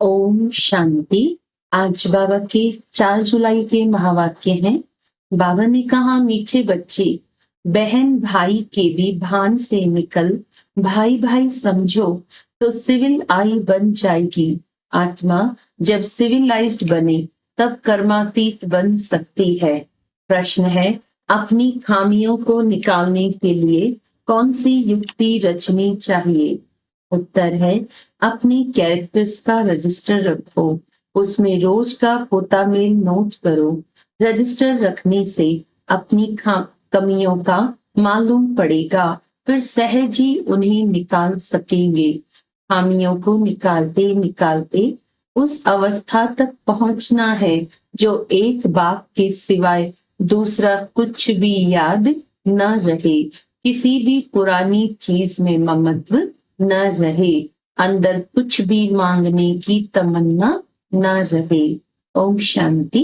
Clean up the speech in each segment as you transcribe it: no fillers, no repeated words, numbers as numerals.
ओम शांति। आज बाबा के 4 जुलाई के महावाक्य हैं। बाबा ने कहा, मीठे बच्चे, बहन भाई के भी भान से निकल भाई भाई समझो तो सिविल आई बन जाएगी। आत्मा जब सिविलाइज्ड बने तब कर्मातीत बन सकती है। प्रश्न है, अपनी खामियों को निकालने के लिए कौन सी युक्ति रचनी चाहिए? उत्तर है, अपनी कैरेक्टर्स का रजिस्टर रखो, उसमें रोज का पोता मेल नोट करो। रजिस्टर रखने से अपनी कमियों का मालूम पड़ेगा, फिर सहज ही उन्हें निकाल सकेंगे। खामियों को निकालते निकालते उस अवस्था तक पहुंचना है जो एक बाप के सिवाय दूसरा कुछ भी याद न रहे, किसी भी पुरानी चीज में ममत्व न रहे, अंदर कुछ भी मांगने की तमन्ना न रहे। ओम शांति।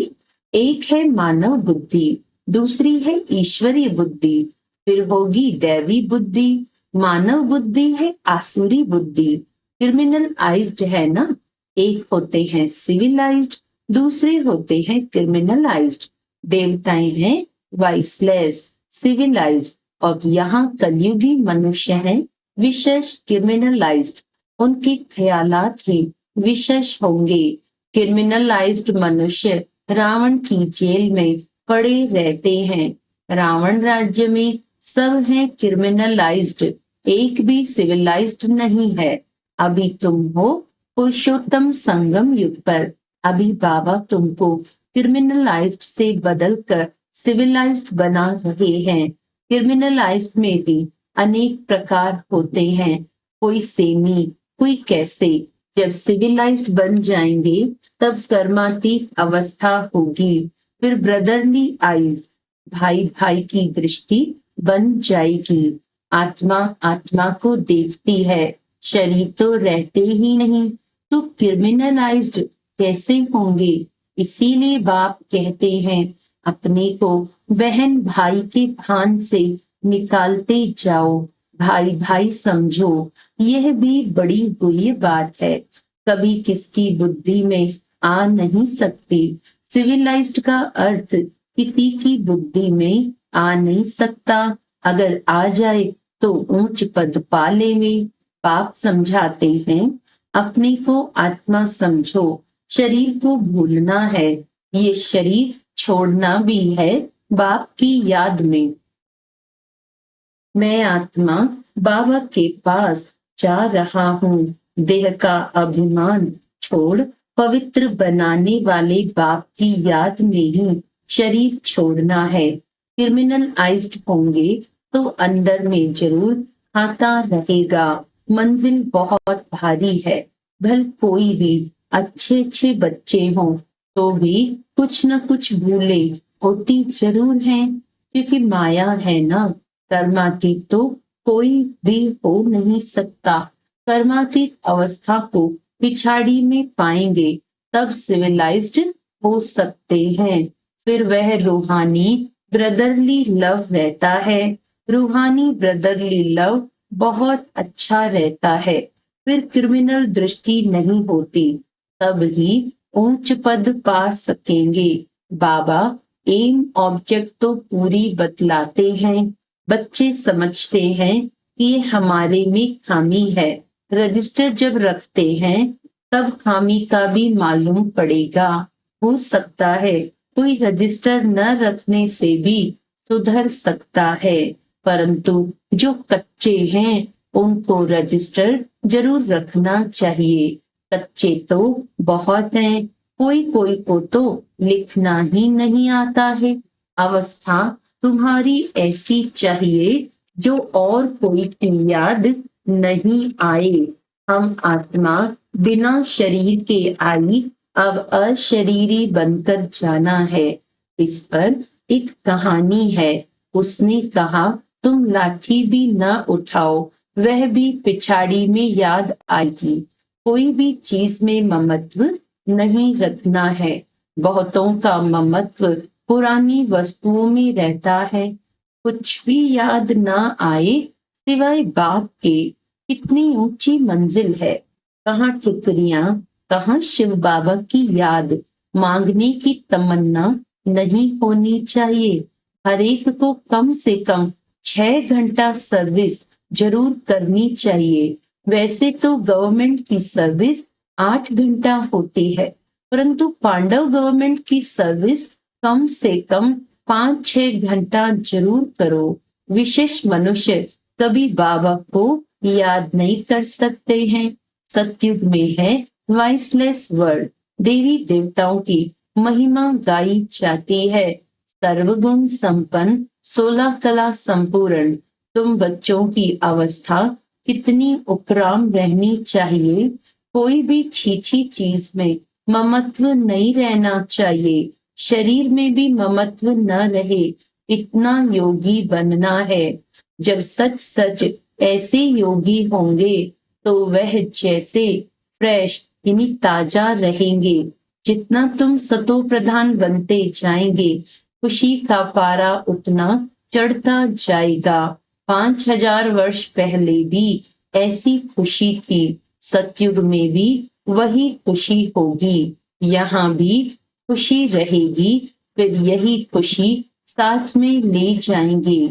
एक है मानव बुद्धि, दूसरी है ईश्वरीय बुद्धि, फिर होगी दैवी बुद्धि। मानव बुद्धि है आसुरी बुद्धि, क्रिमिनलाइज्ड है ना। एक होते हैं सिविलाइज्ड, दूसरे होते हैं क्रिमिनलाइज्ड। देवताएं हैं वाइसलेस, सिविलाइज्ड, और यहाँ कलयुगी मनुष्य हैं विशेष क्रिमिनलाइज्ड। उनके ख्यालात ही विशेष होंगे। क्रिमिनलाइज्ड मनुष्य रावण की जेल में पड़े रहते हैं। रावण राज्य में सब हैं क्रिमिनलाइज्ड, एक भी सिविलाइज्ड नहीं है। अभी तुम हो पुरुषोत्तम संगम युग पर। अभी बाबा तुमको क्रिमिनलाइज्ड से बदलकर सिविलाइज्ड बना रहे हैं। क्रिमिनलाइज्ड में भी अनेक प्रकार होते हैं, कोई सेमी, कोई कैसे। जब सिविलाइज्ड बन जाएंगे तब कर्मातीत अवस्था होगी, फिर ब्रदरली आइज, भाई भाई की दृष्टि बन जाएगी। आत्मा आत्मा को देखती है, शरीर तो रहते ही नहीं, तो क्रिमिनलाइज्ड कैसे होंगे? इसीलिए बाप कहते हैं, अपने को बहन भाई के भान से निकालते जाओ, भाई भाई समझो। यह भी बड़ी गुह्य बात है, कभी किसकी बुद्धि में आ नहीं सकती। सिविलाइज्ड का अर्थ किसी की बुद्धि में आ नहीं सकता, अगर आ जाए तो ऊंच पद पा लेवे। बाप समझाते हैं, अपने को आत्मा समझो, शरीर को भूलना है, ये शरीर छोड़ना भी है बाप की याद में। मैं आत्मा बाबा के पास जा रहा हूँ, देह का अभिमान छोड़ पवित्र बनाने वाले बाप की याद में ही शरीर छोड़ना है। क्रिमिनलाइज्ड होंगे तो अंदर में जरूर खाता रहेगा। मंजिल बहुत भारी है, भल कोई भी अच्छे अच्छे बच्चे हों तो भी कुछ न कुछ भूले होती जरूर हैं, क्योंकि माया है ना। कर्मातीत तो कोई भी हो नहीं सकता। कर्मातीत अवस्था को पिछाड़ी में पाएंगे तब सिविलाइज्ड हो सकते हैं। फिर वह रूहानी ब्रदरली लव रहता है। रूहानी ब्रदरली लव बहुत अच्छा रहता है, फिर क्रिमिनल दृष्टि नहीं होती, तब ही उच्च पद पा सकेंगे। बाबा एम ऑब्जेक्ट तो पूरी बतलाते हैं, बच्चे समझते हैं कि ये हमारे में खामी है। रजिस्टर जब रखते हैं तब खामी का भी मालूम पड़ेगा। हो सकता है कोई रजिस्टर न रखने से भी सुधर सकता है, परंतु जो कच्चे हैं उनको रजिस्टर जरूर रखना चाहिए। कच्चे तो बहुत हैं, कोई कोई को तो लिखना ही नहीं आता है। अवस्था तुम्हारी ऐसी चाहिए जो और कोई की याद नहीं आए। हम आत्मा बिना शरीर के आई, अब अशरीरी बनकर जाना है। इस पर एक कहानी है। उसने कहा, तुम लाठी भी न उठाओ, वह भी पिछाड़ी में याद आएगी। कोई भी चीज में ममत्व नहीं रखना है। बहुतों का ममत्व पुरानी वस्तुओं में रहता है। कुछ भी याद ना आए सिवाय बाप के। कितनी ऊंची मंजिल है, कहाँ ठुकरियां कहाँ शिव बाबा की याद, मांगने की तमन्ना नहीं होनी चाहिए। हर एक को कम से कम 6 घंटा सर्विस जरूर करनी चाहिए। वैसे तो गवर्नमेंट की सर्विस 8 घंटा होती है, परंतु पांडव गवर्नमेंट की सर्विस कम से कम 5-6 घंटा जरूर करो। विशेष मनुष्य कभी बाबा को याद नहीं कर सकते हैं। सतयुग में है वॉइसलेस वर्ल्ड, देवी देवताओं की महिमा गाई जाती है। सर्वगुण संपन्न, 16 कला संपूर्ण, तुम बच्चों की अवस्था कितनी उपराम रहनी चाहिए। कोई भी छीछी चीज में ममत्व नहीं रहना चाहिए। शरीर में भी ममत्व न रहे, इतना योगी बनना है। जब सच सच ऐसे योगी होंगे तो वह जैसे फ्रेश यानी ताजा रहेंगे। जितना तुम सतो प्रधान बनते जाएंगे, खुशी का पारा उतना चढ़ता जाएगा। 5000 वर्ष पहले भी ऐसी खुशी थी, सतयुग में भी वही खुशी होगी। यहाँ भी खुशी रहेगी, फिर यही खुशी साथ में ले जाएंगे।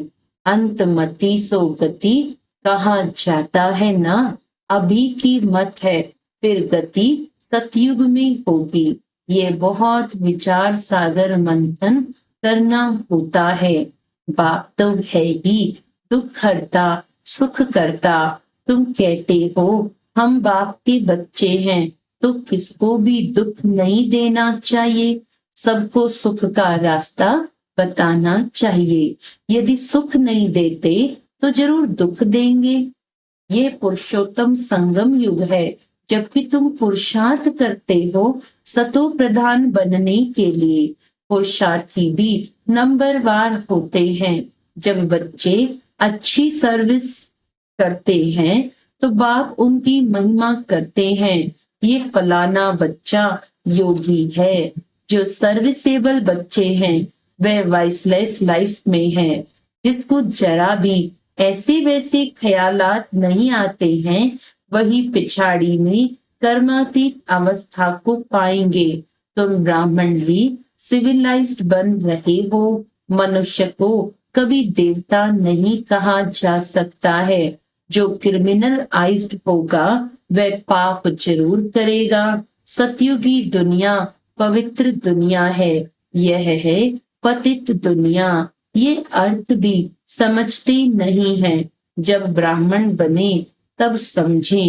अंतमति सो गति कहा जाता है ना, अभी की मत है, फिर गति सतयुग में होगी। ये बहुत विचार सागर मंथन करना होता है। बाप तो है ही दुख हरता सुख करता। तुम कहते हो हम बाप के बच्चे हैं, तो किसको भी दुख नहीं देना चाहिए। सबको सुख का रास्ता बताना चाहिए। यदि सुख नहीं देते तो जरूर दुख देंगे। ये पुरुषोत्तम संगम युग है, जबकि तुम पुरुषार्थ करते हो सतो प्रधान बनने के लिए। पुरुषार्थी भी नंबरवार होते हैं। जब बच्चे अच्छी सर्विस करते हैं तो बाप उनकी महिमा करते हैं। ये फलाना बच्चा योगी है। जो सर्विसेबल बच्चे हैं वह वाइसलेस लाइफ में है। जिसको जरा भी ऐसे वैसे ख्यालात नहीं आते हैं, वही पिछाड़ी में कर्मातीत अवस्था को पाएंगे। तुम ब्राह्मण ही सिविलाइज्ड बन रहे हो। मनुष्य को कभी देवता नहीं कहा जा सकता है। जो क्रिमिनल आइज्ड होगा वह पाप जरूर करेगा। सतयुगी दुनिया पवित्र दुनिया है, यह है पतित दुनिया। ये अर्थ भी समझते नहीं है। जब ब्राह्मण बने तब समझे।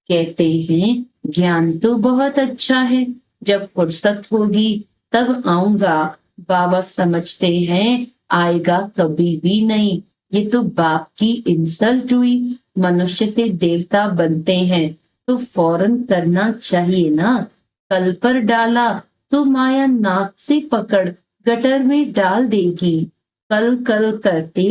कहते हैं ज्ञान तो बहुत अच्छा है, जब फुर्सत होगी तब आऊंगा। बाबा समझते हैं आएगा कभी भी नहीं। ये तो बाप की इंसल्ट हुई। मनुष्य से देवता बनते हैं तो फौरन करना चाहिए ना। कल पर डाला तो माया नाक से पकड़ गटर में डाल देगी। कल कल करते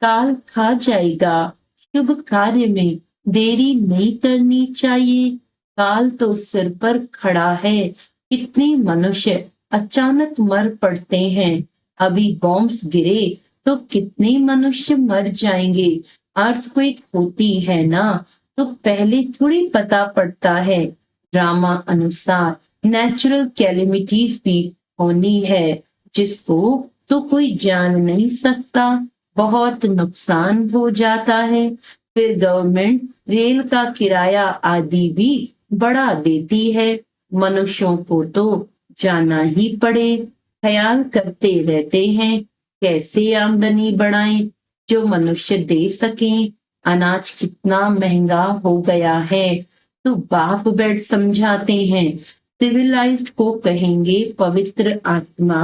काल खा जाएगा। शुभ कार्य में देरी नहीं करनी चाहिए। काल तो सिर पर खड़ा है। कितने मनुष्य अचानक मर पड़ते हैं। अभी बॉम्ब्स गिरे तो कितने मनुष्य मर जाएंगे। अर्थक्वेक होती है ना, तो पहले थोड़ी पता पड़ता है। ड्रामा अनुसार नेचुरल कैलेमिटीज भी होनी है, जिसको तो कोई जान नहीं सकता। बहुत नुकसान हो जाता है। फिर गवर्नमेंट रेल का किराया आदि भी बढ़ा देती है। मनुष्यों को तो जाना ही पड़े। ख्याल करते रहते हैं कैसे आमदनी बढ़ाएं, जो मनुष्य दे सकें। अनाज कितना महंगा हो गया है, तो बाप बेड समझाते हैं। सिविलाइज्ड को कहेंगे पवित्र आत्मा।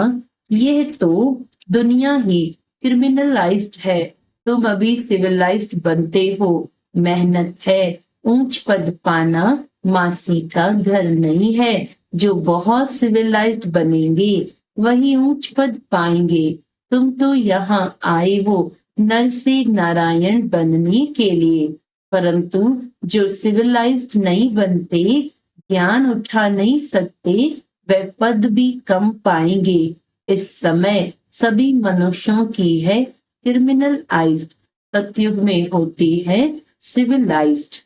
यह तो दुनिया ही क्रिमिनलाइज्ड है। तुम अभी सिविलाइज्ड बनते हो। मेहनत है। ऊंच पद पाना मासी का घर नहीं है। जो बहुत सिविलाइज्ड बनेंगे वही ऊंच पद पाएंगे। तुम तो यहाँ आए हो नर से नारायण बनने के लिए, परंतु जो सिविलाइज्ड नहीं बनते, ज्ञान उठा नहीं सकते, वह पद भी कम पाएंगे। इस समय सभी मनुष्यों की है क्रिमिनलाइज्ड, सतयुग में होती है सिविलाइज्ड।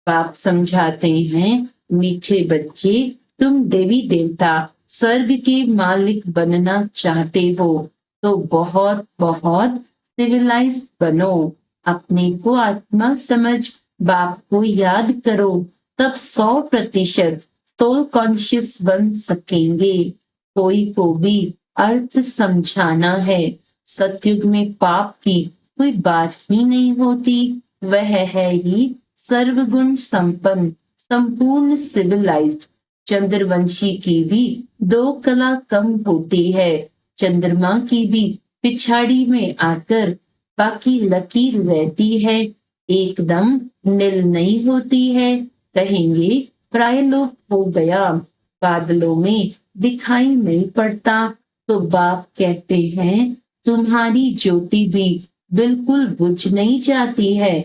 बाप समझाते हैं मीठे बच्चे, तुम देवी देवता स्वर्ग के मालिक बनना चाहते हो तो बहुत बहुत सिविलाइज्ड बनो। अपने को आत्मा समझ बाप को याद करो, तब 100% सोल कॉन्शियस बन सकेंगे। कोई को भी अर्थ समझाना है। सतयुग में पाप की कोई बात ही नहीं होती। वह है ही सर्वगुण संपन्न संपूर्ण सिविलाइज्ड। चंद्रवंशी की भी 2 कला कम होती है। चंद्रमा की भी पिछाड़ी में आकर बाकी लकीर रहती है, एकदम नील नहीं होती है। कहेंगे प्राय लोप हो गया, बादलों में दिखाई नहीं पड़ता। तो बाप कहते हैं तुम्हारी ज्योति भी बिल्कुल बुझ नहीं जाती है,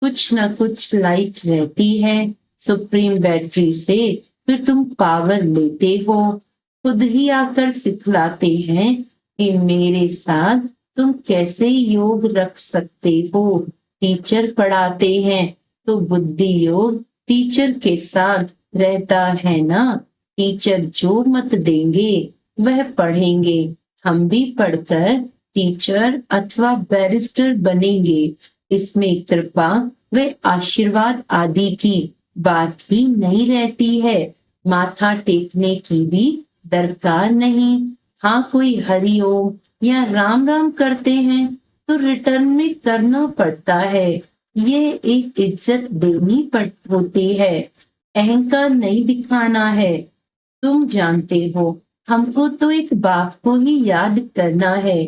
कुछ न कुछ लाइट रहती है। सुप्रीम बैटरी से फिर तुम पावर लेते हो। खुद ही आकर सिखलाते हैं कि मेरे साथ तुम कैसे योग रख सकते हो। टीचर पढ़ाते हैं तो बुद्धि योग टीचर के साथ रहता है ना। टीचर जो मत देंगे वह पढ़ेंगे। हम भी पढ़कर टीचर अथवा बैरिस्टर बनेंगे। इसमें कृपा व आशीर्वाद आदि की बात ही नहीं रहती है। माथा टेकने की भी दरकार नहीं। हाँ, कोई हरिओम या राम राम करते हैं तो रिटर्न में करना पड़ता है। ये एक इज्जत देनी पड़ होती है, अहंकार नहीं दिखाना है। तुम जानते हो हमको तो एक बाप को ही याद करना है।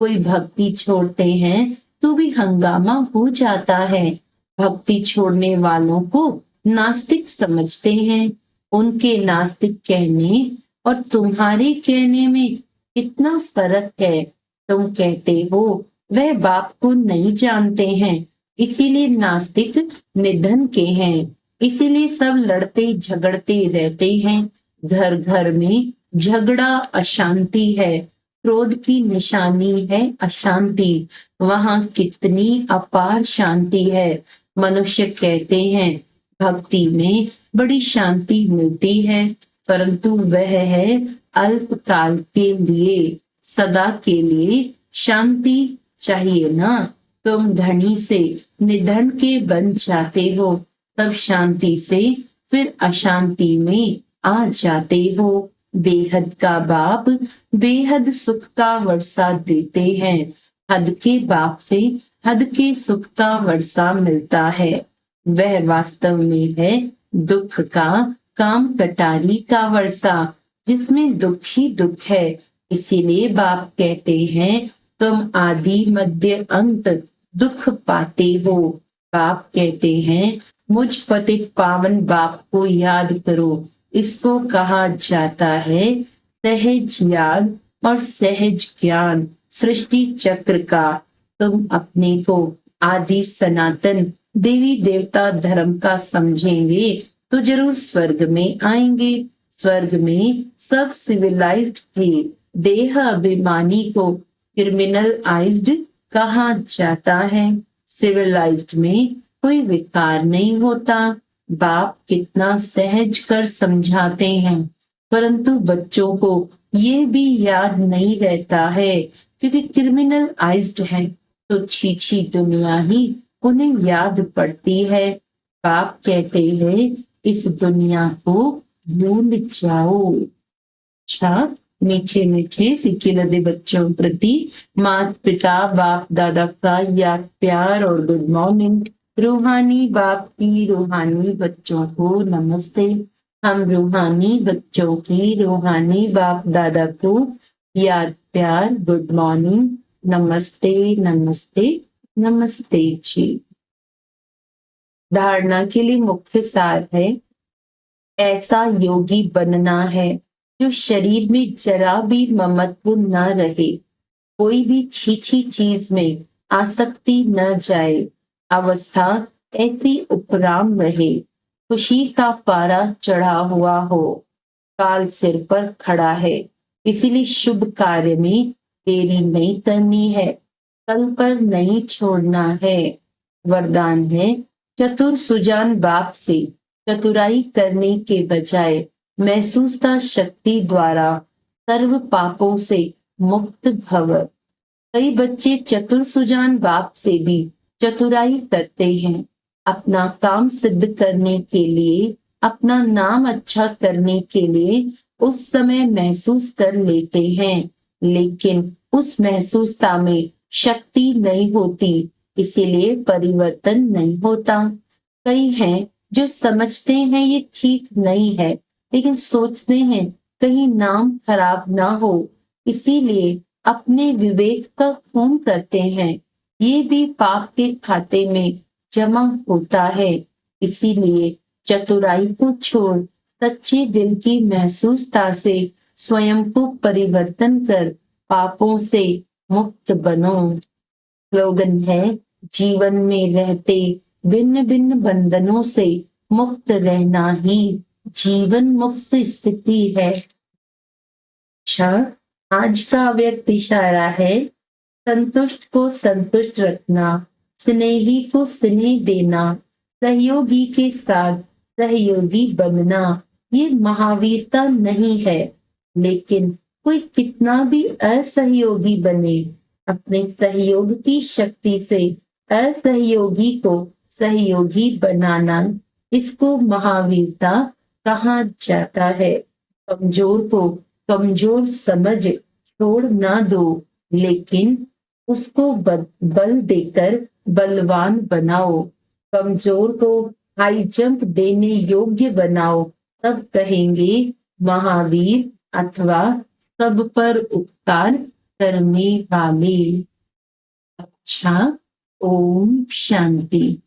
कोई भक्ति छोड़ते हैं तो भी हंगामा हो जाता है। भक्ति छोड़ने वालों को नास्तिक समझते हैं। उनके नास्तिक कहने और तुम्हारे कहने में कितना फर्क है। तुम कहते हो वह बाप को नहीं जानते हैं, इसीलिए नास्तिक निधन के हैं। इसीलिए सब लड़ते झगड़ते रहते हैं। घर घर में झगड़ा अशांति है। क्रोध की निशानी है अशांति। वहां कितनी अपार शांति है। मनुष्य कहते हैं भक्ति में बड़ी शांति मिलती है, परंतु वह है अल्पकाल के लिए। सदा के लिए शांति चाहिए ना। तुम धनी से निधन के बन जाते हो, तब शांति से फिर अशांति में आ जाते हो। बेहद का बाप बेहद सुख का वर्षा देते हैं। हद के बाप से हद के सुख का वर्षा मिलता है। वह वास्तव में है दुख का काम कटारी का वर्षा, जिसमें दुख ही दुख है। इसीलिए बाप कहते हैं तुम आदि मध्य अंत दुख पाते हो। बाप कहते हैं मुझ पतित पावन बाप को याद करो। इसको कहा जाता है सहज याद और सहज ज्ञान सृष्टि चक्र का। तुम अपने को आदि सनातन देवी देवता धर्म का समझेंगे तो जरूर स्वर्ग में आएंगे। स्वर्ग में सब सिविलाइज्ड थे। देह अभिमानी को क्रिमिनलाइज्ड कहा जाता है। सिविलाइज्ड में कोई विकार नहीं होता। बाप कितना सहज कर समझाते हैं, परंतु बच्चों को ये भी याद नहीं रहता है, क्योंकि क्रिमिनलाइज्ड है तो छीछी दुनिया ही उन्हें याद पड़ती है। बाप कहते हैं इस दुनिया को भूल जाओ। अच्छा, मीठे मीठे सिक्किलदे बच्चों प्रति माता पिता बाप दादा का याद प्यार और गुड मॉर्निंग। रूहानी बाप की रूहानी बच्चों को नमस्ते। हम रूहानी बच्चों की रूहानी बाप दादा को याद प्यार गुड मॉर्निंग, नमस्ते नमस्ते नमस्ते जी। धारणा के लिए मुख्य सार है, ऐसा योगी बनना है जो शरीर में जरा भी ममत्व न रहे, कोई भी छीछी चीज में आसक्ति न जाए, अवस्था ऐसी उपराम रहे, खुशी का पारा चढ़ा हुआ हो, काल सिर पर खड़ा है, इसीलिए शुभ कार्य में देरी नहीं करनी है, कल पर नहीं छोड़ना है। वरदान है चतुर सुजान बाप से चतुराई करने के बजाय महसूसता शक्ति द्वारा सर्व पापों से मुक्त भव। कई बच्चे चतुर सुजान बाप से भी चतुराई करते हैं। अपना काम सिद्ध करने के लिए, अपना नाम अच्छा करने के लिए उस समय महसूस कर लेते हैं, लेकिन उस महसूसता में शक्ति नहीं होती, इसीलिए परिवर्तन नहीं होता। कई हैं जो समझते हैं ये ठीक नहीं है, लेकिन सोचते हैं कहीं नाम खराब ना हो, इसीलिए अपने विवेक का खून करते हैं। ये भी पाप के खाते में जमा होता है। इसीलिए चतुराई को छोड़ सच्चे दिल की महसूसता से स्वयं को परिवर्तन कर पापों से मुक्त बनो। स्लोगन है, जीवन में रहते भिन्न भिन्न बंधनों से मुक्त रहना ही जीवन मुक्त स्थिति है। अच्छा, आज का अव्यक्त इशारा है, संतुष्ट को संतुष्ट रखना, स्नेही को स्नेह देना, सहयोगी के साथ सहयोगी बनना। ये महावीरता नहीं है, लेकिन कोई कितना भी असहयोगी बने, अपने सहयोग की शक्ति से असहयोगी को सहयोगी बनाना, इसको महावीरता कहा जाता है। कमजोर को कमजोर समझ छोड़ ना दो, लेकिन उसको बल देकर बलवान बनाओ। कमजोर को हाई जंप देने योग्य बनाओ, तब कहेंगे महावीर अथवा सब पर उपकार करने वाले। अच्छा, ओम शांति।